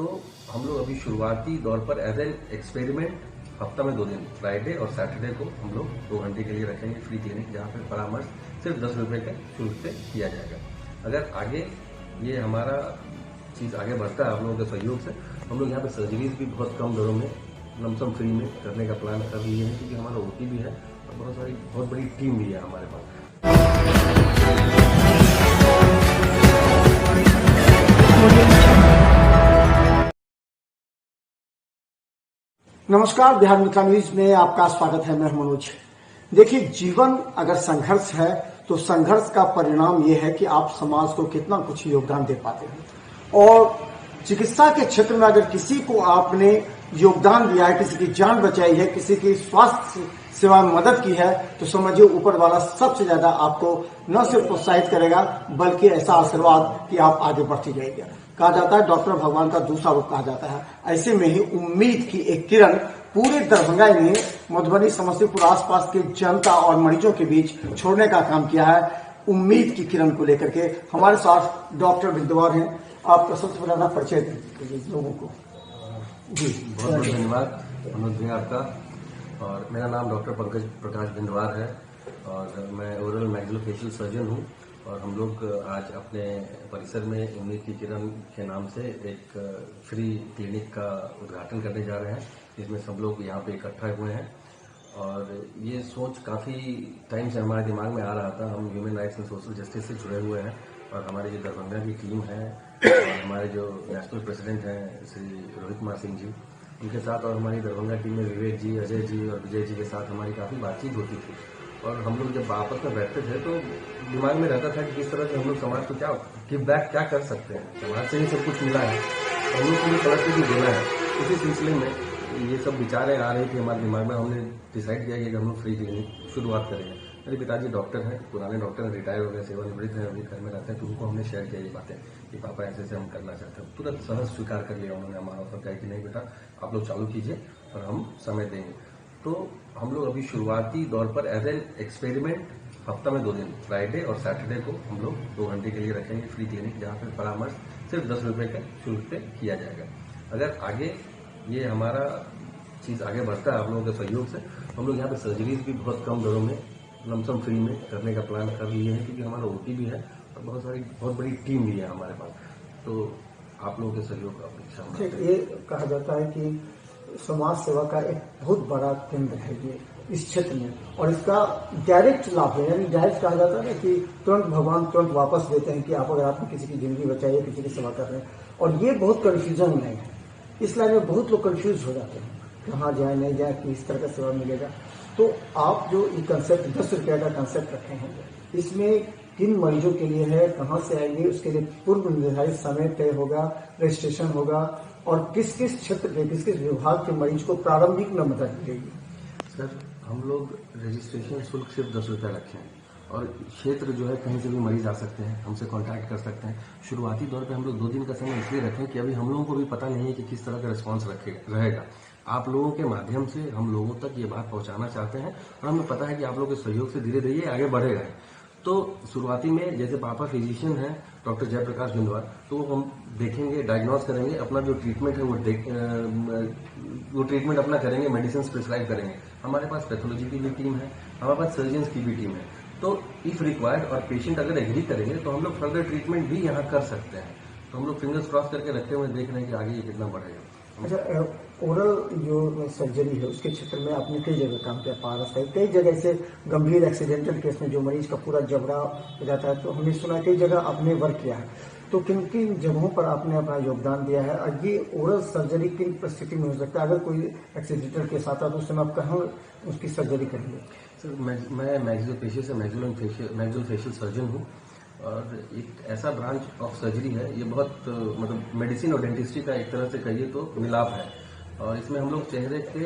तो हम लोग अभी शुरुआती दौर पर एज एन एक्सपेरिमेंट हफ्ता में 2 दिन फ्राइडे और सैटरडे को हम लोग 2 घंटे के लिए रखेंगे फ्री क्लिनिक, जहाँ पर परामर्श सिर्फ 10 रुपये के शुल्क से किया जाएगा। अगर आगे ये हमारा चीज़ आगे बढ़ता है आप लोगों के सहयोग से, हम लोग यहाँ पे सर्जरीज भी बहुत कम दरों में लमसम फ्री में करने का प्लान कर लिए हैं, क्योंकि हमारा ओटी भी है और बहुत बड़ी टीम भी है हमारे पास। नमस्कार, बिहार मित्र न्यूज में आपका स्वागत है। मैं मनोज। देखिए, जीवन अगर संघर्ष है तो संघर्ष का परिणाम यह है कि आप समाज को कितना कुछ योगदान दे पाते हैं। और चिकित्सा के क्षेत्र में अगर किसी को आपने योगदान दिया है, किसी की जान बचाई है, किसी की स्वास्थ्य सेवा में मदद की है, तो समझिए ऊपर वाला सबसे ज्यादा आपको न सिर्फ प्रोत्साहित करेगा बल्कि ऐसा आशीर्वाद कि आप आगे बढ़ते जाएंगे। कहा जाता है डॉक्टर भगवान का दूसरा रूप कहा जाता है। ऐसे में ही उम्मीद की एक किरण पूरे दरभंगा में, मधुबनी, समस्तीपुर आसपास के जनता और मरीजों के बीच छोड़ने का काम किया है। उम्मीद की किरण को लेकर के हमारे साथ डॉक्टर बिंदवार हैं। आपका सबसे पहला परिचय दें लोगों को। जी, बहुत बहुत धन्यवाद मनोज भैया आपका। और मेरा नाम डॉक्टर पंकज प्रकाश बिंदवार है और मैं ओरल मैक्सिलोफेशियल सर्जन हूँ। और हम लोग आज अपने परिसर में उम्मीद की किरण के नाम से एक फ्री क्लिनिक का उद्घाटन करने जा रहे हैं, जिसमें सब लोग यहाँ पे इकट्ठा हुए हैं। और ये सोच काफ़ी टाइम से हमारे दिमाग में आ रहा था। हम human rights and social justice से जुड़े हुए हैं और हमारी जो दरभंगा की टीम है और हमारे जो नेशनल प्रेसिडेंट हैं श्री रोहित कुमार सिंह जी, उनके साथ और हमारी दरभंगा टीम में विवेक जी, अजय जी और विजय जी के साथ हमारी काफ़ी बातचीत होती थी। और हम लोग जब आपस में बैठते थे तो दिमाग में रहता था कि किस तरह से हम लोग समाज को क्या गिव बैक क्या कर सकते हैं। समाज से ही सब कुछ मिला है, हम लोग को तरह से भी देना है। इसी सिलसिले में ये सब विचारें आ रही थी हमारे दिमाग में। हमने डिसाइड किया कि हम लोग फ्री क्लिनिक शुरुआत करेंगे। मेरे पिताजी डॉक्टर हैं, पुराने डॉक्टर हैं, रिटायर हो गए, सेवानिवृत्त हैं, अभी घर में रहते हैं। तो उनको हमने शेयर किया ये बातें कि पापा ऐसे ऐसे हम करना चाहते हैं। तुरंत सहज स्वीकार कर लिया उन्होंने हमारा ऑफर, कहा कि नहीं बेटा आप लोग चालू कीजिए और हम समय देंगे। तो हम लोग अभी शुरुआती दौर पर एज एन एक्सपेरिमेंट हफ्ता में 2 दिन फ्राइडे और सैटरडे को हम लोग 2 घंटे के लिए रखेंगे फ्री क्लिनिक, जहाँ पर परामर्श सिर्फ 10 रुपये के शुल्क से किया जाएगा। अगर आगे ये हमारा चीज़ आगे बढ़ता है आप लोगों के सहयोग से, हम लोग यहाँ पे सर्जरीज भी बहुत कम दरों में लमसम फ्री में करने का प्लान कर लिए हैं, क्योंकि हमारा ओटी भी है और बहुत बड़ी टीम भी है हमारे पास। तो आप लोगों के सहयोग का अपेक्षा। ये कहा जाता है कि समाज सेवा का एक बहुत बड़ा केंद्र है ये इस क्षेत्र में, और इसका डायरेक्ट लाभ है। यानी डायरेक्ट कहा जाता है ना कि तुरंत भगवान तुरंत वापस देते हैं कि आप अगर आपने किसी की जिंदगी बचाई है, किसी की सेवा कर रहे हैं। और ये बहुत कन्फ्यूजन नहीं है। इस लाइन में बहुत लोग कंफ्यूज हो जाते हैं, कहाँ जाए नहीं जाए, किस तरह का सेवा मिलेगा। तो आप जो ये कंसेप्ट 10 रुपये का कंसेप्ट रखे हैं, इसमें किन मरीजों के लिए है, कहाँ से आएंगे, उसके लिए पूर्व निर्धारित समय तय होगा, रजिस्ट्रेशन होगा, और किस किस क्षेत्र के किस किस विभाग के मरीज को प्रारंभिक में मदद मिलेगी। सर, हम लोग रजिस्ट्रेशन शुल्क सिर्फ 10 रुपये रखे हैं और क्षेत्र जो है कहीं से भी मरीज आ सकते हैं, हमसे कांटेक्ट कर सकते हैं। शुरुआती दौर पे हम लोग 2 दिन का समय इसलिए रखें कि अभी हम लोगों को भी पता नहीं है कि किस तरह का रिस्पांस रहेगा। आप लोगों के माध्यम से हम लोगों तक ये बात पहुंचाना चाहते हैं और हमें पता है कि आप लोगों के सहयोग से धीरे धीरे ये आगे बढ़ेगा। तो शुरुआती में जैसे पापा फिजिशियन हैं डॉक्टर जयप्रकाश बिंदवार, तो हम देखेंगे, डायग्नोज करेंगे, अपना जो ट्रीटमेंट है वो ट्रीटमेंट अपना करेंगे, मेडिसिन प्रिस्क्राइब करेंगे। हमारे पास पैथोलॉजी की भी टीम है, हमारे पास सर्जन्स की भी टीम है। तो इफ रिक्वायर्ड और पेशेंट अगर एग्री करेंगे तो हम लोग फर्दर ट्रीटमेंट भी यहाँ कर सकते हैं। तो हम लोग फिंगर्स क्रॉस करके रखते हुए देख रहे हैं कि आगे ये कितना बढ़ेगा। अच्छा, ओरल जो सर्जरी है उसके क्षेत्र में आपने कई जगह काम किया, पारस का कई जगह से गंभीर एक्सीडेंटल केस में जो मरीज का पूरा जबड़ा हो जाता है, तो हमने सुना कई जगह आपने वर्क किया है। तो किन किन जगहों पर आपने अपना योगदान दिया है, और ये ओरल सर्जरी किन परिस्थिति में हो सकता है? अगर कोई एक्सीडेंटल केस आता है तो उस समय आप कहाँ उसकी सर्जरी करेंगे? सर, मैं मैक्सिलोफेशियल से मैक्सिलोफेशियल सर्जन हूँ और एक ऐसा ब्रांच ऑफ सर्जरी है, ये बहुत मतलब मेडिसिन और डेंटिस्ट्री का एक तरह से कहिए तो मिलाप है। और इसमें हम लोग चेहरे के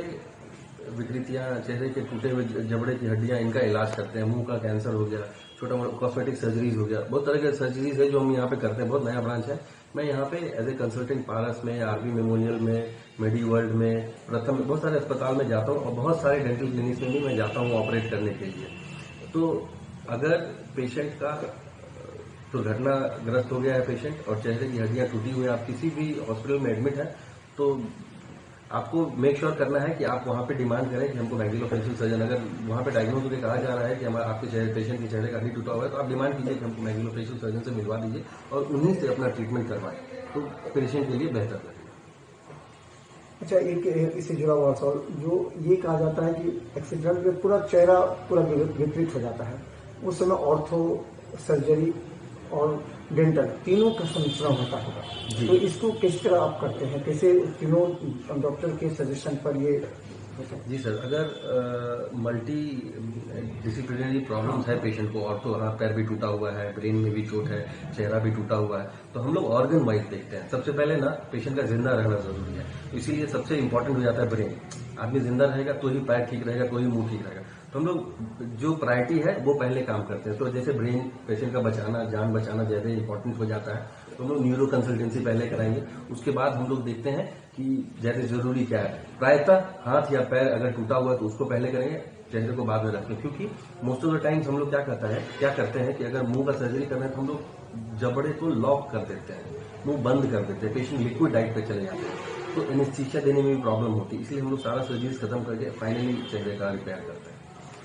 विकृतियाँ, चेहरे के टूटे हुए जबड़े की हड्डियाँ, इनका इलाज करते हैं। मुंह का कैंसर हो गया, छोटा मोटा कॉस्मेटिक सर्जरीज हो गया, बहुत तरह के सर्जरीज है जो हम यहाँ पे करते हैं। बहुत नया ब्रांच है। मैं यहाँ पे एज ए कंसल्टेंट पारस में, आरबी मेमोरियल में, मेडी वर्ल्ड में, प्रथम बहुत सारे अस्पताल में जाता हूँ और बहुत सारे डेंटल क्लिनिक्स में भी मैं जाता हूँ ऑपरेट करने के लिए। तो अगर पेशेंट का दुर्घटनाग्रस्त हो गया है पेशेंट और चेहरे की हड्डियां टूटी हुई है, आप किसी भी हॉस्पिटल में एडमिट है तो आपको मेक श्योर करना है कि आप वहां पे डिमांड करें कि हमको मैग्जिलोफेशियल सर्जन, अगर वहां पे डायग्नोज होकर कहा जा रहा है कि हमारे आपके पेशेंट के चेहरे का हड्डी टूटा हुआ है तो आप डिमांड कीजिए कि हमको मैग्जिलोफेशियल सर्जन से मिलवा दीजिए और उन्हीं से अपना ट्रीटमेंट करवाएं, तो पेशेंट के लिए बेहतर लगेगा। अच्छा, एक इससे जुड़ा हुआ सवाल, जो ये कहा जाता है कि एक्सीडेंट में पूरा चेहरा पूरा विपरीत हो जाता है, उस समय ऑर्थो, सर्जरी और डेंटल तीनों का संमिश्रण होता होगा, तो इसको किस तरह आप करते हैं, कैसे तीनों डॉक्टर के सजेशन पर ये? जी सर, अगर मल्टी डिसिप्लिनरी प्रॉब्लम्स है पेशेंट को, और तो हाथ पैर भी टूटा हुआ है, ब्रेन में भी चोट है, चेहरा भी टूटा हुआ है, तो हम लोग ऑर्गन वाइज देखते हैं। सबसे पहले ना पेशेंट का जिंदा रहना जरूरी है, तो इसीलिए सबसे इंपॉर्टेंट हो जाता है ब्रेन। आदमी जिंदा रहेगा तो ही पैर ठीक रहेगा, तो ही मुंह ठीक रहेगा, तो हम लोग जो प्रायोरिटी है वो पहले काम करते हैं। तो जैसे ब्रेन पेशेंट का बचाना, जान बचाना ज्यादा इंपॉर्टेंट हो जाता है, तो हम लोग न्यूरो कंसल्टेंसी पहले कराएंगे। उसके बाद हम लोग देखते हैं कि ज्यादा जरूरी क्या है। प्रायतः हाथ या पैर अगर टूटा हुआ है तो उसको पहले करेंगे, चेहरे को बाद में रखेंगे, क्योंकि मोस्ट ऑफ द टाइम्स हम लोग क्या करते हैं कि अगर मुंह का सर्जरी करना है तो हम लोग जबड़े को लॉक कर देते हैं, मुंह बंद कर देते हैं, पेशेंट लिक्विड डाइट पे चले जाते हैं, तो एनेस्थीसिया देने में भी प्रॉब्लम होती है। इसलिए हम लोग सारा सर्जरी खत्म करके फाइनली चेहरे का रिपेयर करते हैं।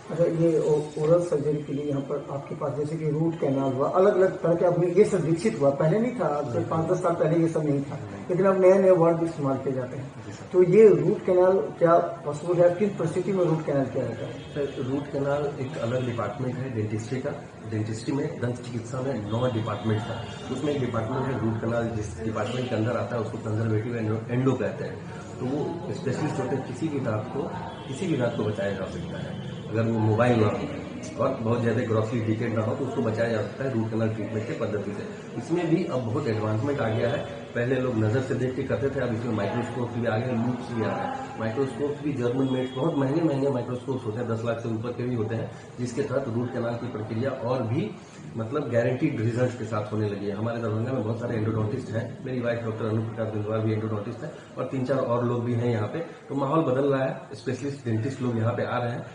अच्छा, ये ओरल सर्जरी के लिए यहाँ पर आपके पास जैसे कि रूट कैनाल हुआ, अलग अलग तरह के अपने ये सब विकसित हुआ, पहले नहीं था, आज से 5-10 साल पहले ये सब नहीं था, लेकिन अब नए नए वर्ड इस्तेमाल किए जाते हैं। तो ये रूट कैनाल क्या पॉसिबल है, किस परिस्थिति में रूट कैनाल किया जाता है? सर, रूट कैनाल एक अलग डिपार्टमेंट है डेंटिस्ट्री का। डेंटिस्ट्री में, दंत चिकित्सा में 9 डिपार्टमेंट था, उसमें एक डिपार्टमेंट है रूट कैनाल, जिस डिपार्टमेंट के अंदर आता है उसको कंजर्वेटिव एंडो कहते हैं। तो वो स्पेशलिस्ट होते हैं, किसी भी दांत को बचाया जा सकता है। अगर वो मोबाइल ना हो और बहुत ज्यादा ग्रॉसली डिकेट ना हो तो उसको बचाया जा सकता है रूट कैनाल ट्रीटमेंट की पद्धति से। इसमें भी अब बहुत एडवांसमेंट आ गया है। पहले लोग नजर से देख के करते थे, अब इसमें माइक्रोस्कोप भी आ गए, लूप्स भी आ रहे हैं। माइक्रोस्कोप भी जर्मन मेड, बहुत महंगे माइक्रोस्कोप होते हैं, 10 लाख से ऊपर के भी होते हैं, जिसके तहत रूट कैनाल की प्रक्रिया और भी मतलब गारंटीड रिजल्ट के साथ होने लगी है। हमारे दरभंगा में बहुत सारे एंडोडोंटिस्ट हैं, मेरी वाइफ डॉक्टर अनु प्रकाश बिंदवार भी एंडोडोंटिस्ट है और 3-4 और लोग भी हैं यहाँ पे। तो माहौल बदल रहा है, स्पेशलिस्ट डेंटिस्ट लोग यहाँ पे आ रहे हैं,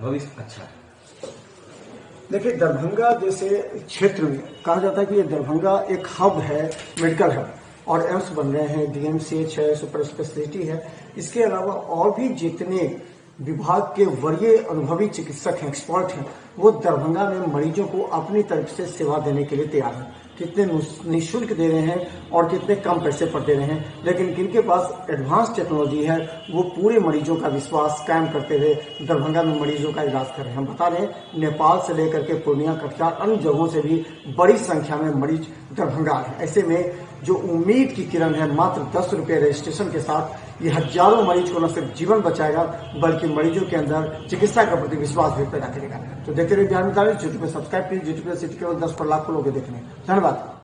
भविष्य अच्छा है। देखिए, दरभंगा जैसे क्षेत्र में कहा जाता है कि ये दरभंगा एक हब है, मेडिकल हब, और एम्स बन रहे हैं, डीएमसीएच है, सुपर स्पेशलिटी है। इसके अलावा और भी जितने विभाग के वरीय अनुभवी चिकित्सक हैं, एक्सपर्ट हैं, वो दरभंगा में मरीजों को अपनी तरफ से सेवा देने के लिए तैयार हैं। कितने निःशुल्क दे रहे हैं और कितने कम पैसे पर दे रहे हैं, लेकिन किनके पास एडवांस टेक्नोलॉजी है वो पूरे मरीजों का विश्वास कायम करते हुए दरभंगा में मरीजों का इलाज कर रहे हैं। हम बता रहे हैं, नेपाल से लेकर के पूर्णिया, कटिहार, अन्य जगहों से भी बड़ी संख्या में मरीज दरभंगा है। ऐसे में जो उम्मीद की किरण है, मात्र 10 रुपये रजिस्ट्रेशन के साथ ये हजारों मरीज को न सिर्फ जीवन बचाएगा बल्कि मरीजों के अंदर चिकित्सा के प्रति विश्वास भी पैदा करेगा। तो देखते रहिए बिहार में यूट्यूब पे सब्सक्राइब कीजिए, यूट्यूब पे सिटी केवल 10 पर लाखों लोग देखने। धन्यवाद।